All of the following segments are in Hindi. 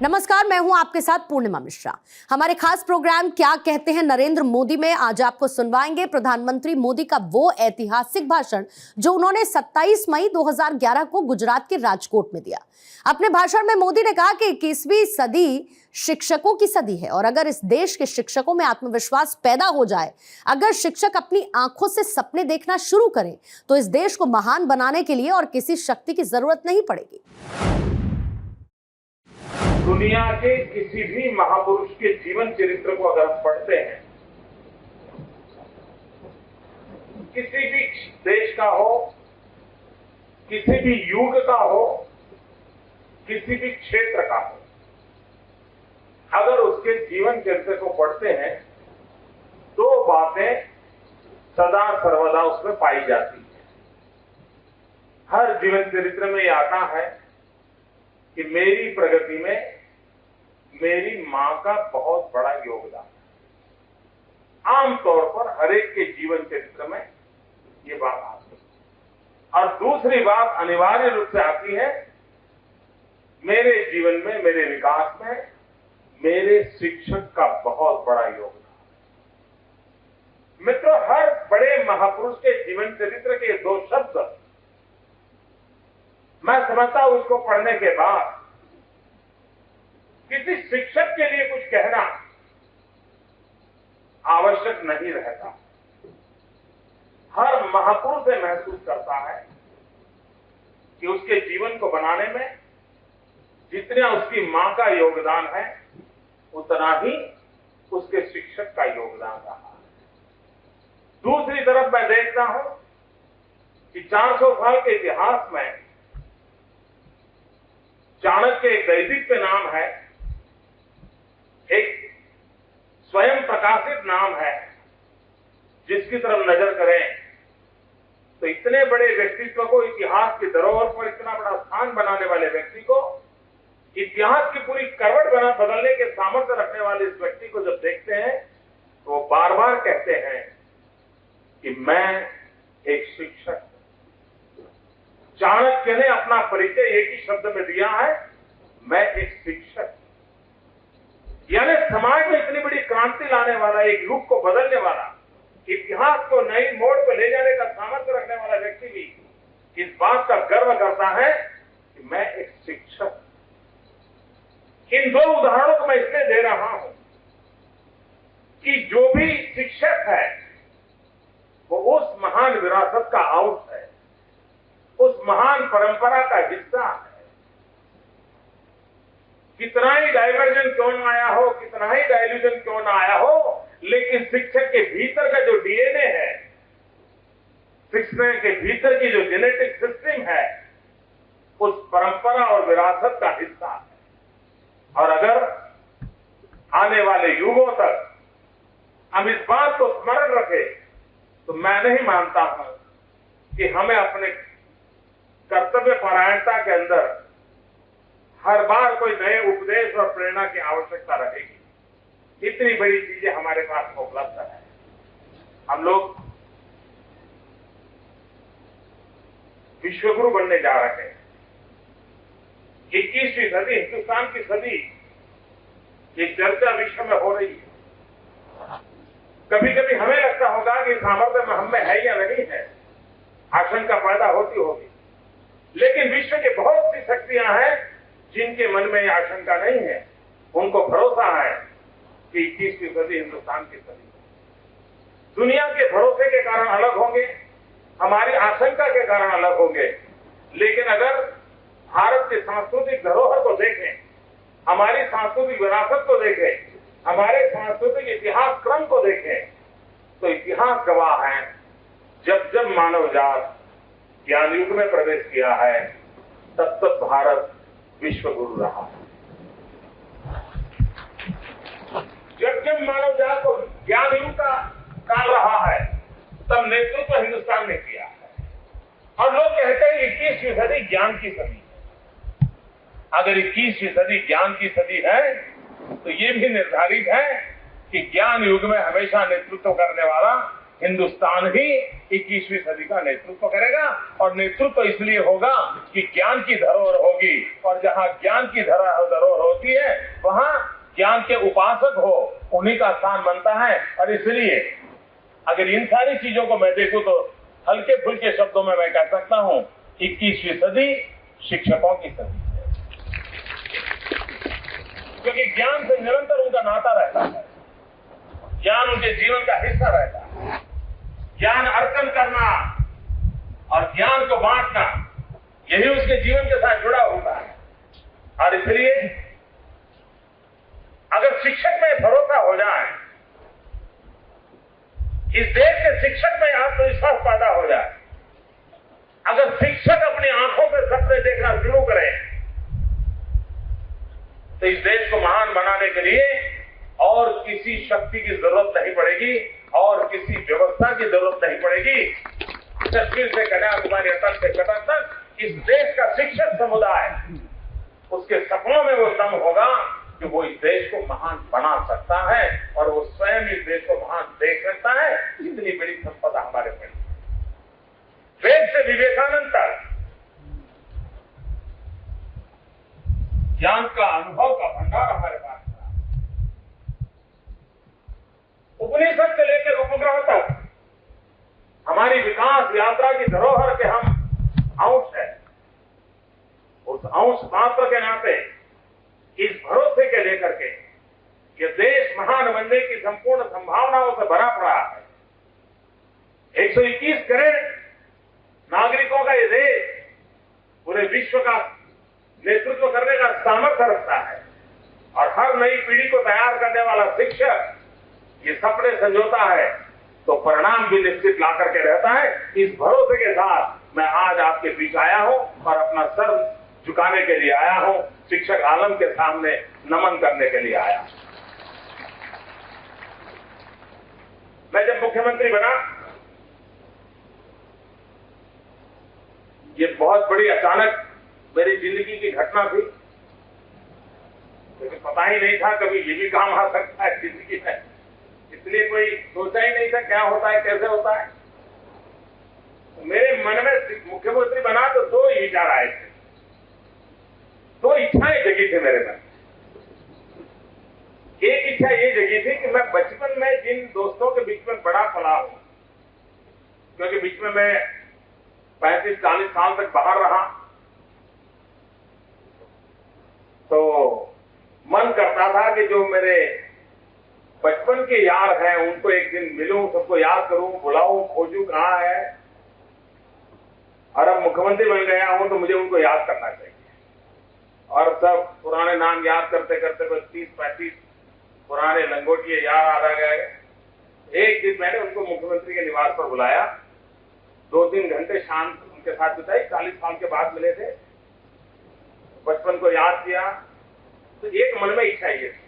नमस्कार, मैं हूं आपके साथ पूर्णिमा मिश्रा। हमारे खास प्रोग्राम क्या कहते हैं नरेंद्र मोदी में आज आपको सुनवाएंगे प्रधानमंत्री मोदी का वो ऐतिहासिक भाषण जो उन्होंने 27 मई 2011 को गुजरात के राजकोट में दिया। अपने भाषण में मोदी ने कहा कि 21वीं सदी शिक्षकों की सदी है और अगर इस देश के शिक्षकों में आत्मविश्वास पैदा हो जाए, अगर शिक्षक अपनी आंखों से सपने देखना शुरू करें, तो इस देश को महान बनाने के लिए और किसी शक्ति की जरूरत नहीं पड़ेगी। दुनिया के किसी भी महापुरुष के जीवन चरित्र को अगर हम पढ़ते हैं, किसी भी देश का हो, किसी भी युग का हो, किसी भी क्षेत्र का हो, अगर उसके जीवन चरित्र को पढ़ते हैं तो बातें सदा सर्वदा उसमें पाई जाती है। हर जीवन चरित्र में यह आता है कि मेरी प्रगति में मेरी मां का बहुत बड़ा योगदान है। आमतौर पर हरेक के जीवन चरित्र में ये बात आती है। और दूसरी बात अनिवार्य रूप से आती है मेरे जीवन में, मेरे विकास में मेरे शिक्षक का बहुत बड़ा योगदान। मित्रों, हर बड़े महापुरुष के जीवन चरित्र के दो शब्द मैं समझता हूं उसको पढ़ने के बाद किसी शिक्षक के लिए कुछ कहना आवश्यक नहीं रहता। हर महापुरुष से महसूस करता है कि उसके जीवन को बनाने में जितना उसकी मां का योगदान है उतना ही उसके शिक्षक का योगदान रहा है। दूसरी तरफ मैं देखता हूं कि 400 साल के इतिहास में चाणक्य एक दैदिक नाम है, एक स्वयं प्रकाशित नाम है, जिसकी तरफ नजर करें तो इतने बड़े व्यक्तित्व को, इतिहास की धरोहर पर इतना बड़ा स्थान बनाने वाले व्यक्ति को, इतिहास की पूरी करवट बदलने के सामर्थ्य रखने वाले इस व्यक्ति को जब देखते हैं तो वो बार बार कहते हैं कि मैं एक शिक्षक। चाणक्य ने अपना परिचय एक ही शब्द में दिया है, मैं एक शिक्षक। यानी समाज में इतनी बड़ी क्रांति लाने वाला, एक युग को बदलने वाला, इतिहास को नई मोड़ पर ले जाने का सामर्थ्य रखने वाला व्यक्ति भी इस बात का गर्व करता है कि मैं एक शिक्षक। इन दो उदाहरणों को मैं इसलिए दे रहा हूं कि जो भी शिक्षक है वो उस महान विरासत का अंश है, उस महान परंपरा का हिस्सा है। कितना ही डाइवर्जन क्यों ना आया हो, कितना ही डाइल्यूजन क्यों ना आया हो, लेकिन शिक्षक के भीतर का जो डीएनए है, शिक्षक के भीतर की जो जेनेटिक सिस्टम है, उस परंपरा और विरासत का हिस्सा है। और अगर आने वाले युगों तक हम इस बात को स्मरण रखें तो मैं नहीं मानता हूं कि हमें अपने कर्तव्य परायणता के अंदर हर बार कोई नए उपदेश और प्रेरणा की आवश्यकता रहेगी। इतनी बड़ी चीजें हमारे पास उपलब्ध है। हम लोग विश्वगुरु बनने जा रहे हैं। 21वीं सदी, हिंदुस्तान की सदी, ये चर्चा विश्व में हो रही है। कभी कभी हमें लगता होगा कि सामर्थ्य में हम में है या नहीं है, आशंका पैदा होती होगी, लेकिन विश्व की बहुत सी शक्तियां हैं जिनके मन में यह आशंका नहीं है। उनको भरोसा है कि 21वीं सदी हिंदुस्तान की सदी है। दुनिया के भरोसे के कारण अलग होंगे, हमारी आशंका के कारण अलग होंगे, लेकिन अगर भारत की सांस्कृतिक धरोहर को देखें, हमारी सांस्कृतिक विरासत को देखें, हमारे सांस्कृतिक इतिहास क्रम को देखें, तो इतिहास गवाह है जब जब मानव जात ज्ञान युग में प्रवेश किया है तब तक भारत विश्व गुरु रहा है। जब जब मानव जात को ज्ञान युग का काल रहा है तब नेतृत्व हिंदुस्तान ने किया है। और लोग कहते हैं 21वीं सदी ज्ञान की सदी है। अगर 21वीं सदी ज्ञान की सदी है तो ये भी निर्धारित है कि ज्ञान युग में हमेशा नेतृत्व करने वाला हिंदुस्तान ही 21वीं सदी का नेतृत्व करेगा। और नेतृत्व इसलिए होगा कि ज्ञान की धरोहर होगी, और जहां ज्ञान की धरोहर होती है वहां ज्ञान के उपासक हो, उन्हीं का स्थान बनता है। और इसलिए अगर इन सारी चीजों को मैं देखूं तो हल्के फुल्के शब्दों में मैं कह सकता हूं 21वीं सदी शिक्षकों की सदी है, क्योंकि ज्ञान से निरंतर उनका नाता रहता है, ज्ञान उनके जीवन का हिस्सा रहता है। ज्ञान अर्जन करना और ज्ञान को बांटना, यही उसके जीवन के साथ जुड़ा होता है। और इसलिए अगर शिक्षक में भरोसा हो जाए, इस देश के शिक्षक में आत्मविश्वास पैदा हो जाए, अगर शिक्षक अपनी आंखों से सपने देखना शुरू करें, तो इस देश को महान बनाने के लिए और किसी शक्ति की जरूरत नहीं पड़ेगी और किसी व्यवस्था की जरूरत नहीं पड़ेगी। कश्मीर से कन्याकुमारी तक से कटक तक इस देश का शिक्षक समुदाय, उसके सपनों में वो दम होगा कि वो इस देश को महान बना सकता है और वो स्वयं इस देश को महान देख सकता है। इतनी बड़ी संपदा हमारे पास, वेद से विवेकानंद तक ज्ञान का अनुभव का भंडार हमारे पास था। उपनिषद से लेकर उपग्रह तक हमारी विकास यात्रा की धरोहर के हम अंश है। उस अंश मात्र के नाते इस भरोसे के लेकर के ये देश महान बनने की संपूर्ण संभावनाओं से भरा पड़ा है। 121 करोड़ नागरिकों का ये देश पूरे विश्व का नेतृत्व करने का सामर्थ्य रखता है, और हर नई पीढ़ी को तैयार करने वाला शिक्षक ये सपने संजोता है, तो परिणाम भी निश्चित ला करके रहता है। इस भरोसे के साथ मैं आज आपके बीच आया हूं और अपना सर झुकाने के लिए आया हूं, शिक्षक आलम के सामने नमन करने के लिए आया। मैं जब मुख्यमंत्री बना, ये बहुत बड़ी अचानक मेरी जिंदगी की घटना थी, क्योंकि पता ही नहीं था कभी ये भी काम आ सकता है जिंदगी में, इसलिए कोई सोचा ही नहीं था क्या होता है, कैसे होता है। तो मेरे मन में मुख्यमंत्री बना तो दो ही विचार आए थे, दो इच्छाएं जगी थी मेरे मन। एक इच्छा ये जगी थी कि मैं बचपन में जिन दोस्तों के बीच में बड़ा पला हूं, क्योंकि बीच में मैं 35-40 साल तक बाहर रहा, तो मन करता था कि जो मेरे बचपन के यार हैं उनको एक दिन मिलूं, सबको याद करूं, बुलाऊं, खोजूं कहां है। और अब मुख्यमंत्री बन गया हूं तो मुझे उनको याद करना चाहिए। और सब पुराने नाम याद करते करते 30-35 पुराने लंगोटिए याद आ गए। एक दिन मैंने उनको मुख्यमंत्री के निवास पर बुलाया, 2-3 घंटे शाम उनके साथ बिताई। 40 साल के बाद मिले थे, बचपन को याद किया। तो एक मन में इच्छा ये थी।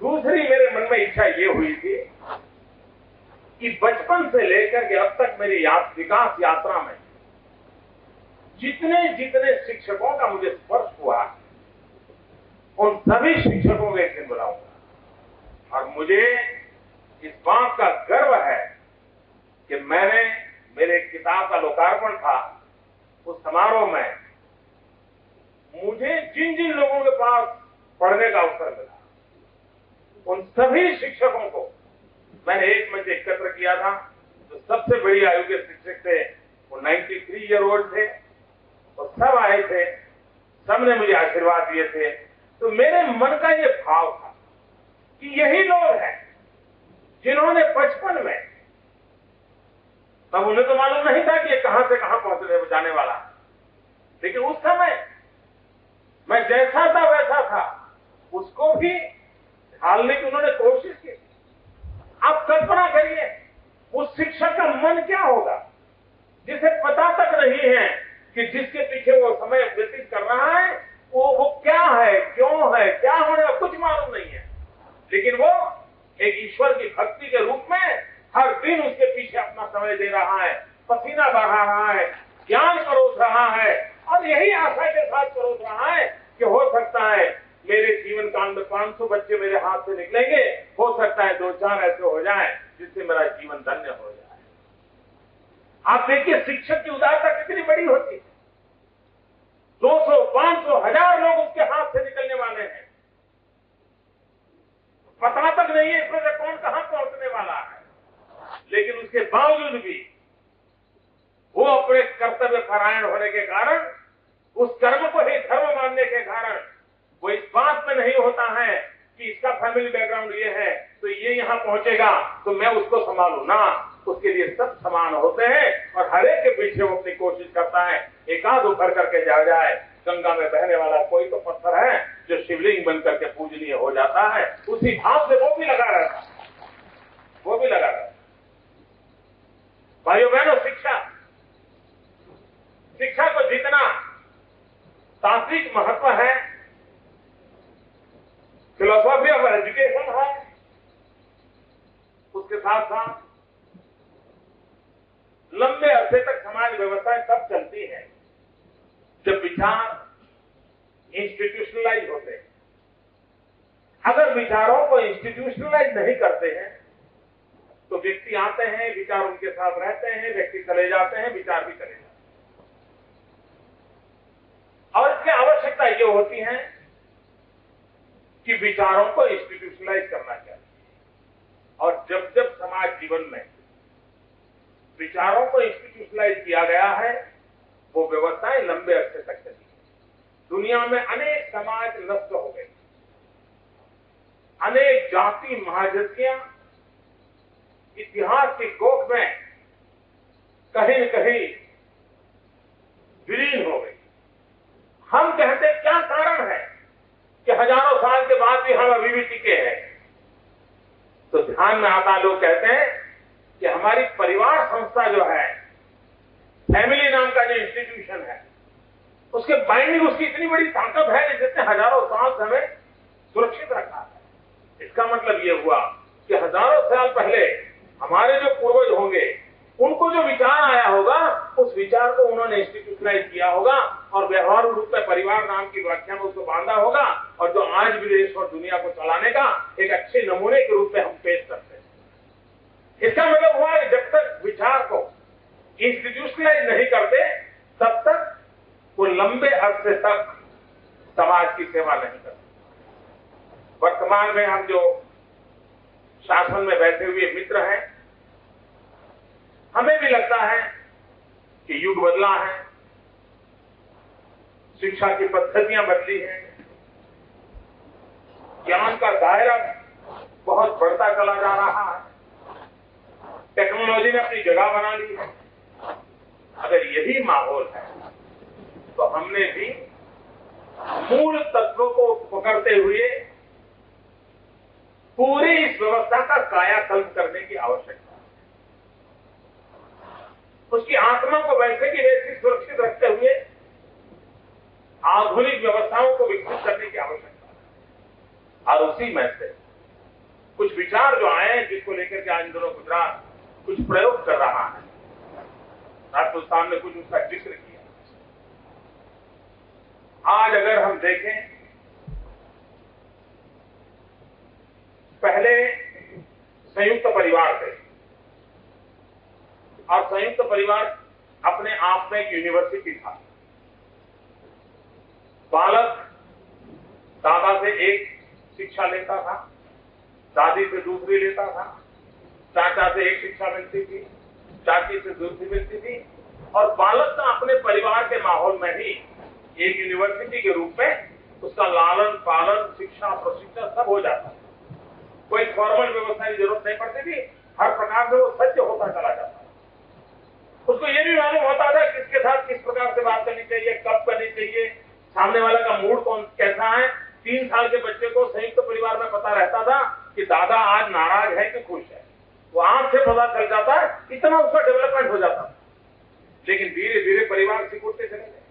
दूसरी मेरे मन में इच्छा ये हुई थी कि बचपन से लेकर के अब तक मेरी विकास यात्रा में जितने जितने शिक्षकों का मुझे स्पर्श हुआ, उन सभी शिक्षकों को एक दिन बुलाऊंगा। और मुझे इस बात का गर्व है कि मैंने, मेरे किताब का लोकार्पण था, उस समारोह में मुझे जिन जिन लोगों के पास पढ़ने का अवसर मिला, उन सभी शिक्षकों को मैंने एक मंच एकत्र किया था। जो सबसे बड़ी आयु के शिक्षक थे वो 93 ईयर ओल्ड थे, वो सब आए थे, सबने मुझे आशीर्वाद दिए थे। तो मेरे मन का ये भाव था कि यही लोग हैं जिन्होंने बचपन में, तब उन्हें तो मालूम नहीं था कि ये कहां से कहां पहुंचने जाने वाला, लेकिन उस समय मैं जैसा था वैसा था, उसको भी ढालने की उन्होंने कोशिश की। आप कल्पना करिए उस शिक्षक का मन क्या होगा जिसे पता तक नहीं है कि जिसके पीछे वो समय व्यतीत कर रहा है वो क्या है, क्यों है, क्या होने का कुछ मालूम नहीं है, लेकिन वो एक ईश्वर की भक्ति के रूप में हर दिन उसके पीछे अपना समय दे रहा है, पसीना बहा रहा है, ज्ञान परोस रहा है, और यही आशा के साथ परोस रहा है कि हो सकता है मेरे जीवन काल में 500 बच्चे मेरे हाथ से निकलेंगे, हो सकता है 2-4 ऐसे हो जाएं जिससे मेरा जीवन धन्य हो जाए। आप देखिए शिक्षक की उदारता कितनी बड़ी होती है। 200, 500, 1000 लोग उसके हाथ से निकलने वाले हैं, पता तक नहीं है इसमें से कौन कहां पहुंचने वाला है, लेकिन उसके बावजूद भी वो अपने कर्तव्य परायण होने के कारण, उस कर्म को ही धर्म मानने के कारण वो इस बात में नहीं होता है कि इसका फैमिली बैकग्राउंड ये है तो ये यहां पहुंचेगा तो मैं उसको संभालू ना। उसके लिए सब समान होते हैं और हर एक के पीछे वो अपनी कोशिश करता है एक आध उभर करके जा जाए। गंगा में बहने वाला कोई तो पत्थर है जो शिवलिंग बन करके पूजनीय हो जाता है, उसी भाव से वो भी लगा रहता है, वो भी लगा रहता है। भाइयों बहनों, शिक्षा को जितना तात्विक महत्व है, फिलोसॉफी ऑफ एजुकेशन है, उसके साथ साथ लंबे अरसे तक समाज व्यवस्थाएं तब चलती है जब विचार इंस्टीट्यूशनलाइज होते हैं। अगर विचारों को इंस्टीट्यूशनलाइज नहीं करते हैं तो व्यक्ति आते हैं, विचार उनके साथ रहते हैं, व्यक्ति चले जाते हैं, विचार भी चले जाते हैं। और इसकी आवश्यकता ये होती है कि विचारों को इंस्टीट्यूशनलाइज करना चाहिए। और जब जब समाज जीवन में विचारों को इंस्टीट्यूशनलाइज किया गया है, वो व्यवस्थाएं लंबे अरसे तक चली। दुनिया में अनेक समाज नष्ट हो गए, अनेक जाति महाजतियां इतिहास की कोख में कहीं न कहीं विलीन हो गई। हम कहते क्या कारण है कि हजारों साल के बाद भी हम अभी भी टिके हैं, तो ध्यान में आता लोग कहते हैं कि हमारी परिवार संस्था जो है, फैमिली नाम का जो इंस्टीट्यूशन है, उसके बाइंडिंग उसकी इतनी बड़ी ताकत है जिसने हजारों साल से हमें सुरक्षित रखा है। इसका मतलब यह हुआ कि हजारों साल पहले हमारे जो पूर्वज होंगे उनको जो विचार आया होगा, उस विचार को उन्होंने इंस्टीट्यूशनलाइज किया होगा और व्यवहारिक रूप में परिवार नाम की व्याख्या में उसको बांधा होगा, और जो आज भी देश और दुनिया को चलाने का एक अच्छे नमूने के रूप में हम पेश करते हैं। इसका मतलब हुआ कि जब तक विचार को इंस्टीट्यूशनलाइज नहीं करते तब तक वो लंबे अरसे तक समाज की सेवा नहीं करते। वर्तमान में हम जो शासन में बैठे हुए मित्र हैं, हमें भी लगता है कि युग बदला है, शिक्षा की पद्धतियां बदली हैं, ज्ञान का दायरा बहुत बढ़ता चला जा रहा है, टेक्नोलॉजी ने अपनी जगह बना ली है। अगर यही माहौल है तो हमने भी मूल तत्वों को पकड़ते हुए पूरी इस व्यवस्था का कायाकल्प करने की आवश्यकता है। उसकी आत्मा को वैसे की वैसे सुरक्षित रखते हुए आधुनिक व्यवस्थाओं को विकसित करने की आवश्यकता है। और उसी में से कुछ विचार जो आए हैं, जिसको लेकर के आज दोनों गुजरात कुछ प्रयोग कर रहा है, राजस्थान ने कुछ उसका जिक्र किया। आज अगर हम देखें, पहले संयुक्त परिवार थे और संयुक्त परिवार अपने आप में एक यूनिवर्सिटी था। बालक दादा से एक शिक्षा लेता था, दादी से दूसरी लेता था, चाचा से एक शिक्षा मिलती थी, चाची से दूसरी मिलती थी, और बालक का अपने परिवार के माहौल में ही एक यूनिवर्सिटी के रूप में उसका लालन पालन, शिक्षा, प्रशिक्षण सब हो जाता। कोई फॉर्मल व्यवस्था की जरूरत नहीं पड़ती थी, हर प्रकार से वो सज्ज होता चला जाता। उसको ये भी मालूम होता था किसके साथ किस प्रकार से बात करनी चाहिए, कब करनी चाहिए, सामने वाले का मूड कौन कैसा है। 3 साल के बच्चे को संयुक्त परिवार में पता रहता था कि दादा आज नाराज है कि खुश है, वो आंख से पता चल जाता है, इतना उसका डेवलपमेंट हो जाता। लेकिन धीरे धीरे परिवार सिकुड़ते चले गए।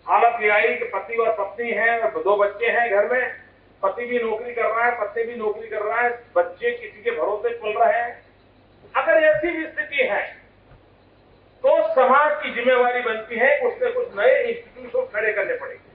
हालत ये आई कि पति और पत्नी है, 2 बच्चे हैं घर में, पति भी नौकरी कर रहा है, पत्नी भी नौकरी कर रहा है, बच्चे किसी के भरोसे चल रहे हैं। अगर ऐसी भी स्थिति है तो समाज की जिम्मेवारी बनती है, उससे कुछ नए इंस्टीट्यूशन खड़े करने पड़ेंगे।